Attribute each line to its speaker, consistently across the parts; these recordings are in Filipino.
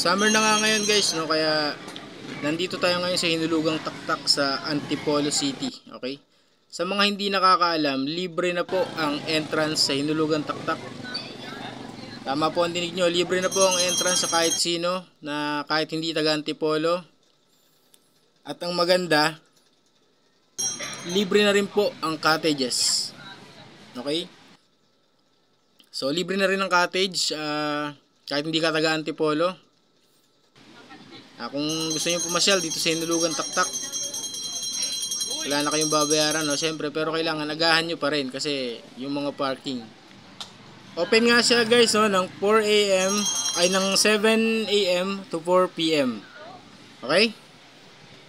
Speaker 1: Summer na nga ngayon guys, no? Kaya nandito tayo ngayon sa Hinulugang Taktak sa Antipolo City. Okay? Sa mga hindi nakakaalam, libre na po ang entrance sa Hinulugang Taktak. Tama po ang dinig nyo, libre na po ang entrance sa kahit sino na kahit hindi taga Antipolo. At ang maganda, libre na rin po ang cottages. Okay? So libre na rin ang cottage kahit hindi ka taga Antipolo. Kung gusto niyo pumasyal dito sa Hinulugang Taktak, wala na kayong babayaran, no? Siyempre, pero kailangan agahan nyo pa rin kasi yung mga parking. Open nga siya guys, no? Ng 4 AM ay ng 7 AM to 4 PM. Okay?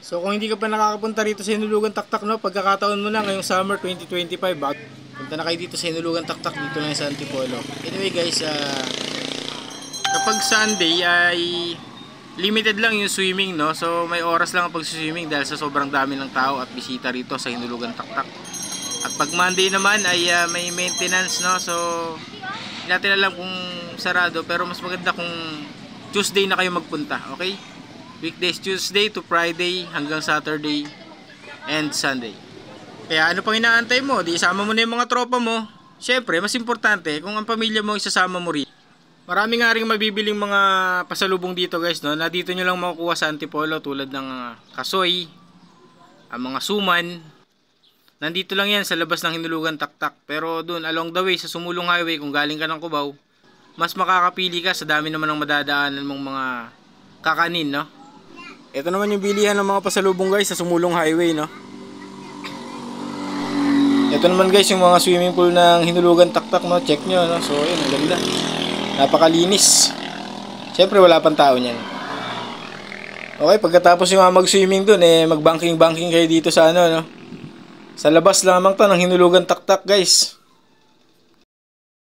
Speaker 1: So kung hindi ka pa nakakapunta rito sa Hinulugang Taktak, no? Pagkakataon mo na ngayong summer 2025, punta na kayo dito sa Hinulugang Taktak, dito lang sa Antipolo. Anyway guys, kapag Sunday ay limited lang yung swimming, no? So may oras lang ang pag-swimming dahil sa sobrang dami ng tao at bisita rito sa Hinulugang Taktak. At pag Monday naman ay may maintenance, no? So hindi natin alam kung sarado, pero mas maganda kung Tuesday na kayo magpunta, okay? Weekdays Tuesday to Friday hanggang Saturday and Sunday. Kaya ano pang inaantay mo? Di isama mo na yung mga tropa mo. Syempre, mas importante kung ang pamilya mo isasama mo rin. Marami nga rin mabibiling mga pasalubong dito guys, no? Na dito nyo lang makukuha sa Antipolo tulad ng kasoy, ang mga suman. Nandito lang yan sa labas ng Hinulugang Taktak. Pero dun along the way sa Sumulong Highway, kung galing ka ng Cubao, mas makakapili ka sa dami naman ng madadaanan mong mga kakanin, no? Ito naman yung bilihan ng mga pasalubong guys sa Sumulong Highway, no? Ito naman guys yung mga swimming pool ng Hinulugang Taktak, no? Check nyo, no? So yun, ang ganda. Napakalinis. Siyempre wala pang tao niyan. Okay, pagkatapos yung mag-swimming dun, mag-banking kayo dito sa ano, no? Sa labas lamang to ng Hinulugang Taktak guys.